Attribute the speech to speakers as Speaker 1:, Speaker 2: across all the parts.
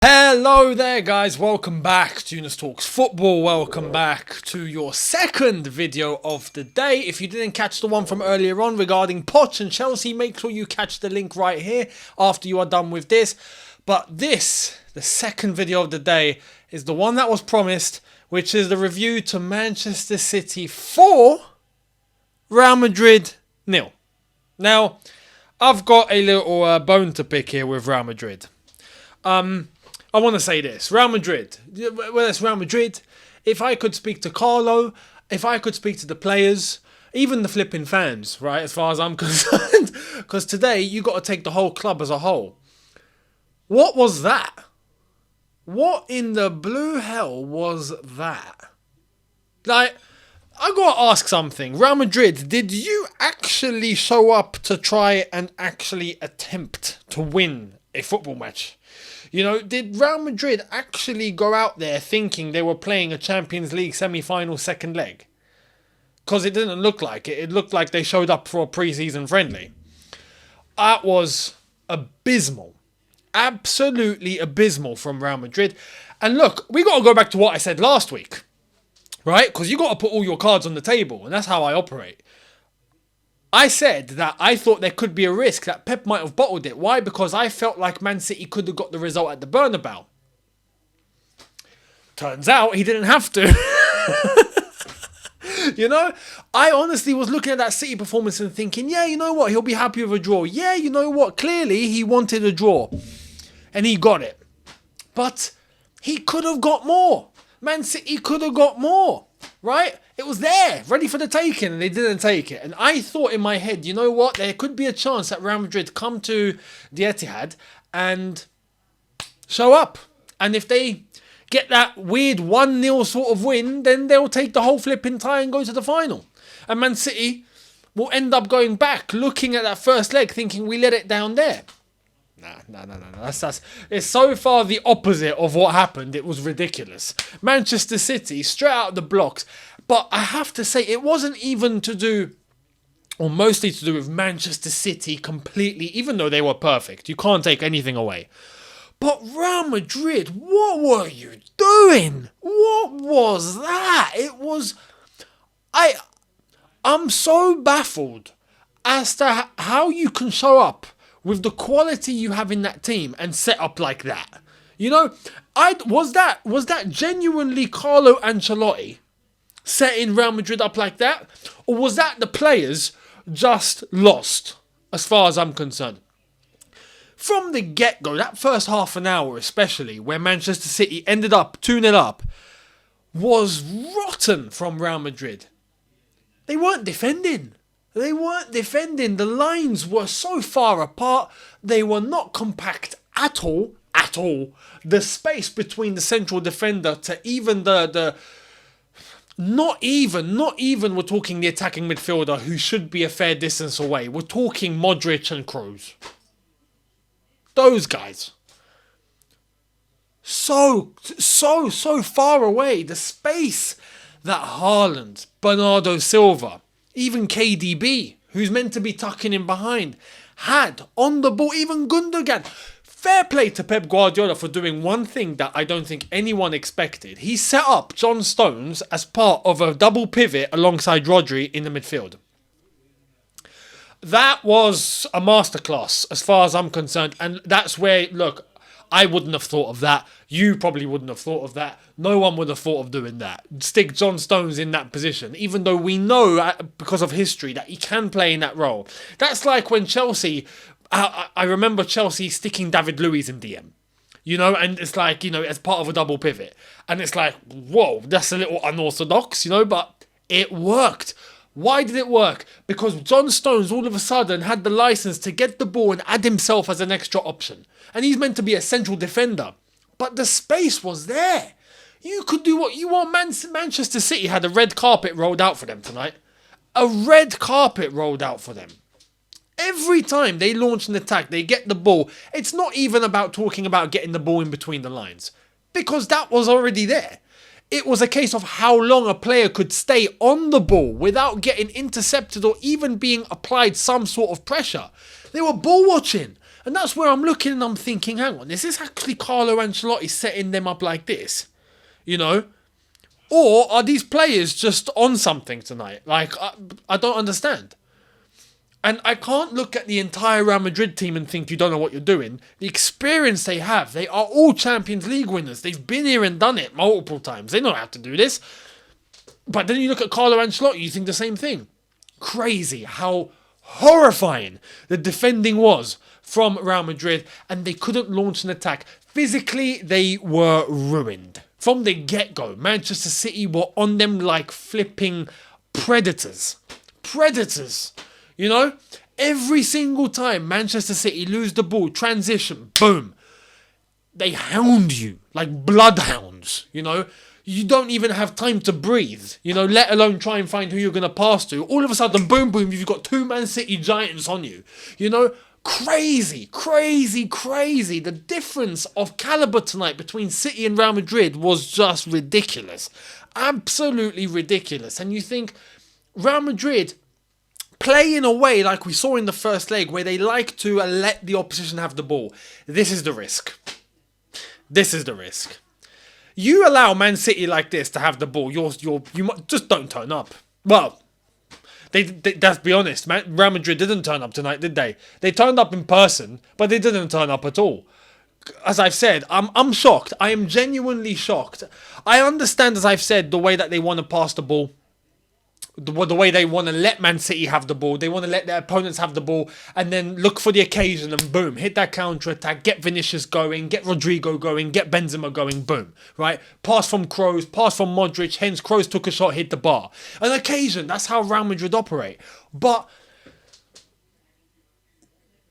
Speaker 1: Hello there guys, welcome back to Younes Talks Football, welcome back to your second video of the day. If you didn't catch the one from earlier on regarding Poch and Chelsea, make sure you catch the link right here after you are done with this. But this, the second video of the day, is the one that was promised, which is the review to Manchester City 4, Real Madrid 0. Now, I've got a little bone to pick here with Real Madrid. I want to say this. Real Madrid. Well, it's Real Madrid. If I could speak to Carlo, if I could speak to the players, even the flipping fans, right, as far as I'm concerned, because today you got to take the whole club as a whole. What was that? What in the blue hell was that? Like, I got to ask something. Real Madrid, did you actually show up to try and actually attempt to win a football match? You know, did Real Madrid actually go out there thinking they were playing a Champions League semi-final second leg? Because it didn't look like it. It looked like they showed up for a pre-season friendly. That was abysmal. Absolutely abysmal from Real Madrid. And look, we got to go back to what I said last week. Right? Because you got to put all your cards on the table. And that's how I operate. I said that I thought there could be a risk that Pep might have bottled it. Why? Because I felt like Man City could have got the result at the Bernabeu. Turns out he didn't have to. You know, I honestly was looking at that City performance and thinking, yeah, you know what, he'll be happy with a draw. Yeah, you know what, clearly he wanted a draw. And he got it. But he could have got more. Man City could have got more. Right? It was there, ready for the taking, and they didn't take it. And I thought in my head, you know what? There could be a chance that Real Madrid come to the Etihad and show up. And if they get that weird 1-0 sort of win, then they'll take the whole flipping tie and go to the final. And Man City will end up going back, looking at that first leg, thinking we let it down there. No. It's so far the opposite of what happened. It was ridiculous. Manchester City, straight out of the blocks. But I have to say, it wasn't even to do, or mostly to do with Manchester City completely, even though they were perfect. You can't take anything away. But Real Madrid, what were you doing? What was that? It was... I'm so baffled as to how you can show up with the quality you have in that team and set up like that. You know, was that genuinely Carlo Ancelotti setting Real Madrid up like that? Or was that the players just lost, as far as I'm concerned? From the get-go, that first half an hour especially, where Manchester City ended up 2-0 up, was rotten from Real Madrid. They weren't defending. The lines were so far apart. They were not compact at all. The space between the central defender to even not even we're talking the attacking midfielder who should be a fair distance away. We're talking Modric and Kroos. Those guys. So far away. The space that Haaland, Bernardo Silva, even KDB, who's meant to be tucking in behind, had on the ball. Even Gundogan. Fair play to Pep Guardiola for doing one thing that I don't think anyone expected. He set up John Stones as part of a double pivot alongside Rodri in the midfield. That was a masterclass as far as I'm concerned. And that's where, look, I wouldn't have thought of that. You probably wouldn't have thought of that. No one would have thought of doing that. Stick John Stones in that position, even though we know, because of history, that he can play in that role. That's like when Chelsea... I remember Chelsea sticking David Luiz in DM. You know, and it's like, you know, as part of a double pivot. And it's like, whoa, that's a little unorthodox, you know, but it worked. Why did it work? Because John Stones all of a sudden had the license to get the ball and add himself as an extra option. And he's meant to be a central defender. But the space was there. You could do what you want. Manchester City had a red carpet rolled out for them tonight. A red carpet rolled out for them. Every time they launch an attack, they get the ball. It's not even about talking about getting the ball in between the lines. Because that was already there. It was a case of how long a player could stay on the ball without getting intercepted or even being applied some sort of pressure. They were ball watching. And that's where I'm looking and I'm thinking, hang on, is this actually Carlo Ancelotti setting them up like this? You know? Or are these players just on something tonight? Like, I don't understand. And I can't look at the entire Real Madrid team and think you don't know what you're doing. The experience they have, they are all Champions League winners. They've been here and done it multiple times. They know how to do this. But then you look at Carlo Ancelotti, you think the same thing. Crazy how horrifying the defending was from Real Madrid, and they couldn't launch an attack. Physically, they were ruined. From the get-go, Manchester City were on them like flipping predators. Predators. You know? Every single time Manchester City lose the ball, transition, boom. They hound you like bloodhounds, you know? You don't even have time to breathe, you know, let alone try and find who you're going to pass to. All of a sudden, boom, boom, you've got two Man City giants on you. You know, crazy, crazy, crazy. The difference of caliber tonight between City and Real Madrid was just ridiculous. Absolutely ridiculous. And you think Real Madrid play in a way like we saw in the first leg where they like to let the opposition have the ball. This is the risk. This is the risk. You allow Man City like this to have the ball, you just don't turn up. Well, let's be honest, Real Madrid didn't turn up tonight, did they? They turned up in person, but they didn't turn up at all. As I've said, I'm shocked. I am genuinely shocked. I understand, as I've said, the way that they want to pass the ball. The way they want to let Man City have the ball. They want to let their opponents have the ball and then look for the occasion and boom, hit that counter-attack, get Vinicius going, get Rodrigo going, get Benzema going, boom, right? Pass from Kroos, pass from Modric, hence Kroos took a shot, hit the bar. An occasion, that's how Real Madrid operate. But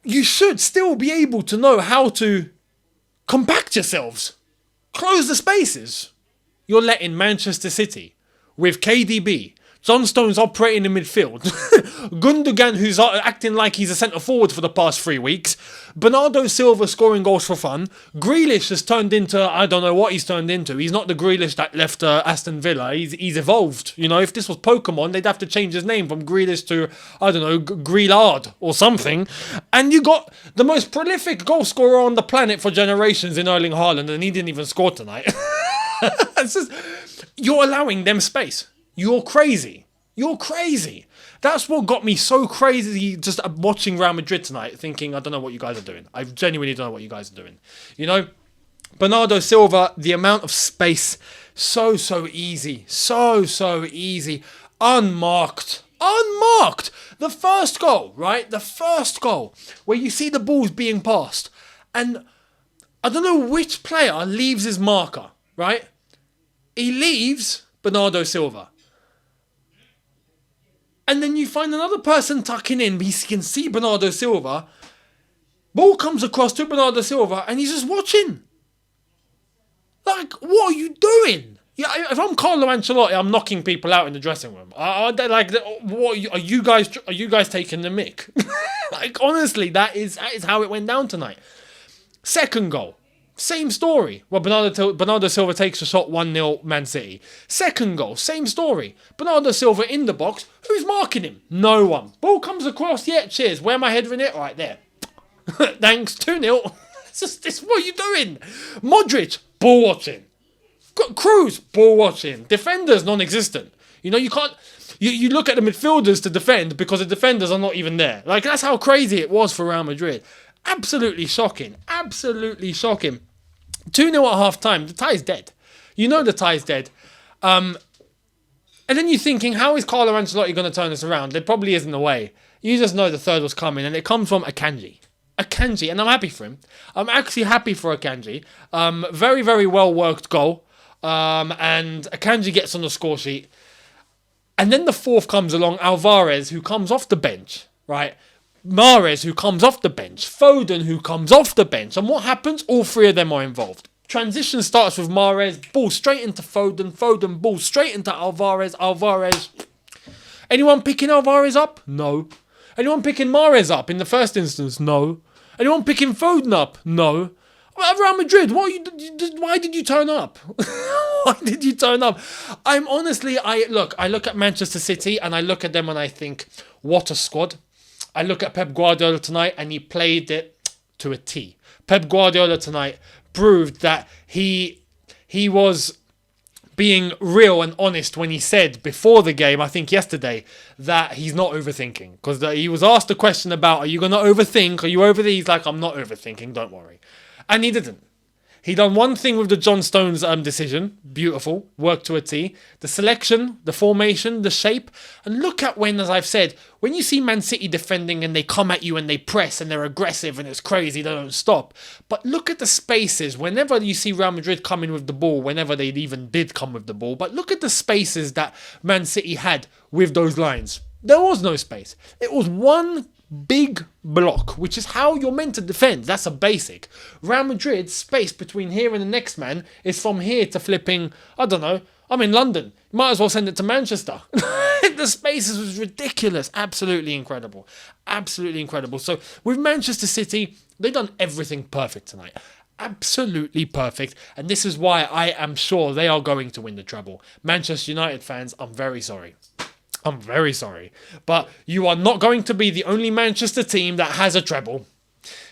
Speaker 1: you should still be able to know how to compact yourselves. Close the spaces. You're letting Manchester City with KDB, John Stones operating in midfield, Gundogan, who's acting like he's a centre forward for the past 3 weeks, Bernardo Silva scoring goals for fun, Grealish has turned into, I don't know what he's turned into. He's not the Grealish that left Aston Villa. He's evolved. You know, if this was Pokemon, they'd have to change his name from Grealish to, I don't know, Greelard or something. And you got the most prolific goal scorer on the planet for generations in Erling Haaland, and he didn't even score tonight. It's just, you're allowing them space. You're crazy. You're crazy. That's what got me so crazy just watching Real Madrid tonight, thinking, I don't know what you guys are doing. I genuinely don't know what you guys are doing. You know, Bernardo Silva, the amount of space, so easy. So easy. Unmarked. The first goal, right? The first goal, where you see the balls being passed. And I don't know which player leaves his marker, right? He leaves Bernardo Silva. And then you find another person tucking in, but you can see Bernardo Silva. Ball comes across to Bernardo Silva, and he's just watching. Like, what are you doing? Yeah, if I'm Carlo Ancelotti, I'm knocking people out in the dressing room. Like, what are you guys taking the mick? Like, honestly, that is how it went down tonight. Second goal. Same story. Well, Bernardo Silva takes a shot, 1-0 Man City. Second goal, same story. Bernardo Silva in the box. Who's marking him? No one. Ball comes across. Yeah, cheers. Where am I heading it? Right there. Thanks. 2-0. This what are you doing? Modric, ball watching. Kroos, ball watching. Defenders, non-existent. You know, you can't... You look at the midfielders to defend because the defenders are not even there. Like, that's how crazy it was for Real Madrid. Absolutely shocking. Absolutely shocking. 2-0 at half time. The tie's dead. You know the tie's dead. And then you're thinking, how is Carlo Ancelotti going to turn this around? There probably isn't a way. You just know the third was coming, and it comes from Akanji. Akanji, and I'm happy for him. I'm actually happy for Akanji. Very, very well worked goal. And Akanji gets on the score sheet. And then the fourth comes along, Alvarez, who comes off the bench, right? Mahrez, who comes off the bench. Foden, who comes off the bench. And what happens? All three of them are involved. Transition starts with Mahrez. Ball straight into Foden. Foden, ball straight into Alvarez. Alvarez. Anyone picking Alvarez up? No. Anyone picking Mahrez up in the first instance? No. Anyone picking Foden up? No. Real Madrid, why did you turn up? Why did you turn up? I look at Manchester City and I look at them and I think, what a squad. I look at Pep Guardiola tonight and he played it to a T. Pep Guardiola tonight proved that he was being real and honest when he said before the game, I think yesterday, that he's not overthinking. Because he was asked a question about, are you going to overthink? Are you over there? He's like, I'm not overthinking, don't worry. And he didn't. He done one thing with the John Stones decision. Beautiful. Worked to a T. The selection, the formation, the shape. And look at when, as I've said, when you see Man City defending and they come at you and they press and they're aggressive and it's crazy, they don't stop. But look at the spaces. Whenever you see Real Madrid coming with the ball, whenever they even did come with the ball, but look at the spaces that Man City had with those lines. There was no space. It was one big block, which is how you're meant to defend. That's a basic. Real Madrid's space between here and the next man is from here to flipping, I don't know, I'm in London. You might as well send it to Manchester. The spaces was ridiculous. Absolutely incredible. Absolutely incredible. So with Manchester City, they've done everything perfect tonight. Absolutely perfect. And this is why I am sure they are going to win the treble. Manchester United fans, I'm very sorry. I'm very sorry, but you are not going to be the only Manchester team that has a treble.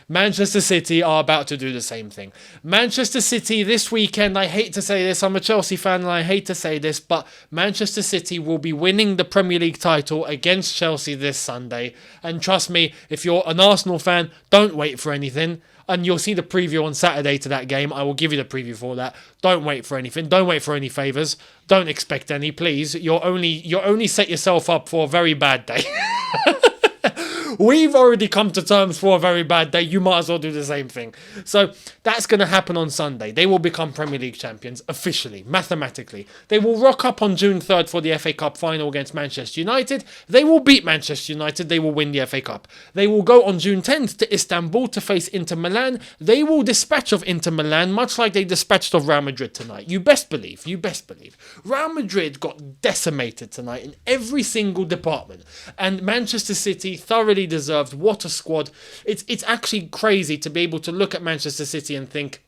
Speaker 1: Manchester City are about to do the same thing. Manchester City this weekend, I hate to say this, I'm a Chelsea fan and I hate to say this, but Manchester City will be winning the Premier League title against Chelsea this Sunday. And trust me, if you're an Arsenal fan, don't wait for anything. And you'll see the preview on Saturday to that game. I will give you the preview for that. Don't wait for anything. Don't wait for any favours. Don't expect any, please. You're only set yourself up for a very bad day. We've already come to terms for a very bad day. You might as well do the same thing. So that's going to happen on Sunday. They will become Premier League champions officially, mathematically. They will rock up on June 3rd for the FA Cup final against Manchester United. They will beat Manchester United. They will win the FA Cup. They will go on June 10th to Istanbul to face Inter Milan. They will dispatch of Inter Milan, much like they dispatched of Real Madrid tonight. You best believe. You best believe. Real Madrid got decimated tonight in every single department. And Manchester City thoroughly deserved. What a squad. It's actually crazy to be able to look at Manchester City and think,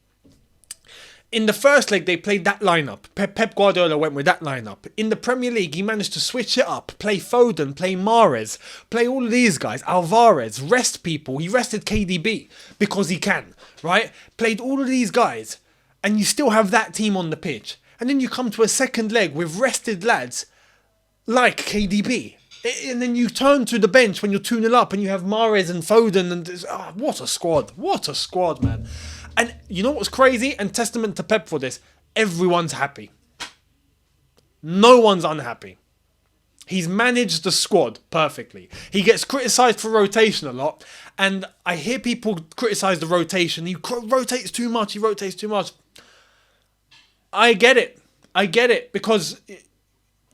Speaker 1: in the first leg they played that lineup. Pep Guardiola went with that lineup. In the Premier League he managed to switch it up, play Foden, play Mahrez, play all of these guys, Alvarez, rest people. He rested KDB because he can, right? Played all of these guys and you still have that team on the pitch. And then you come to a second leg with rested lads like KDB. And then you turn to the bench when you're 2-0 up and you have Mahrez and Foden and what a squad. What a squad, man. And you know what's crazy? And testament to Pep for this. Everyone's happy. No one's unhappy. He's managed the squad perfectly. He gets criticised for rotation a lot. And I hear people criticise the rotation. He rotates too much. He rotates too much. I get it. I get it. Because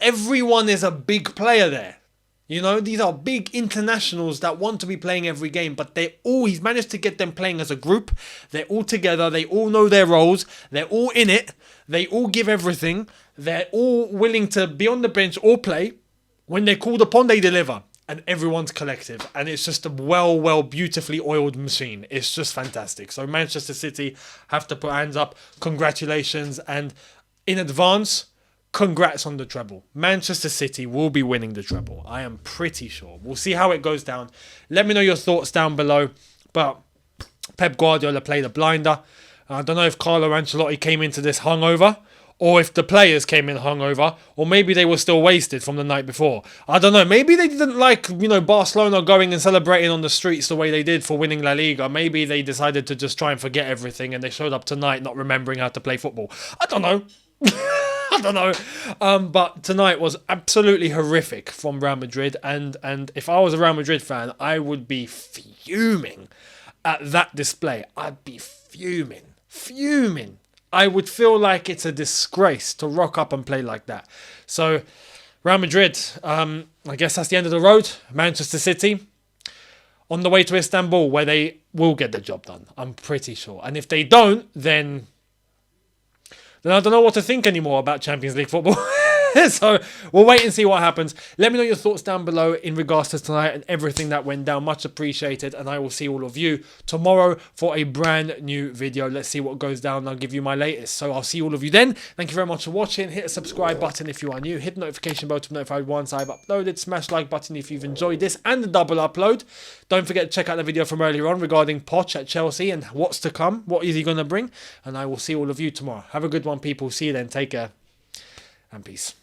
Speaker 1: everyone is a big player there. You know, these are big internationals that want to be playing every game, but he's managed to get them playing as a group. They're all together. They all know their roles. They're all in it. They all give everything. They're all willing to be on the bench or play. When they're called upon, they deliver. And everyone's collective. And it's just a well, beautifully oiled machine. It's just fantastic. So Manchester City have to put hands up. Congratulations. And in advance, congrats on the treble. Manchester City will be winning the treble. I am pretty sure. We'll see how it goes down. Let me know your thoughts down below. But Pep Guardiola played a blinder. I don't know if Carlo Ancelotti came into this hungover, or if the players came in hungover, or maybe they were still wasted from the night before. I don't know. Maybe they didn't like, Barcelona going and celebrating on the streets the way they did for winning La Liga. Maybe they decided to just try and forget everything and they showed up tonight not remembering how to play football. I don't know. I don't know. But tonight was absolutely horrific from Real Madrid. And if I was a Real Madrid fan, I would be fuming at that display. I'd be fuming. I would feel like it's a disgrace to rock up and play like that. So, Real Madrid, I guess that's the end of the road. Manchester City, on the way to Istanbul, where they will get the job done. I'm pretty sure. And if they don't, then I don't know what to think anymore about Champions League football. So we'll wait and see what happens. Let me know your thoughts down below in regards to tonight and everything that went down. Much appreciated. And I will see all of you tomorrow for a brand new video. Let's see what goes down. I'll give you my latest. So I'll see all of you then. Thank you very much for watching. Hit the subscribe button if you are new. Hit the notification bell to be notified once I've uploaded. Smash like button if you've enjoyed this and the double upload. Don't forget to check out the video from earlier on regarding Poch at Chelsea and what's to come. What is he going to bring? And I will see all of you tomorrow. Have a good one, people. See you then. Take care. And peace.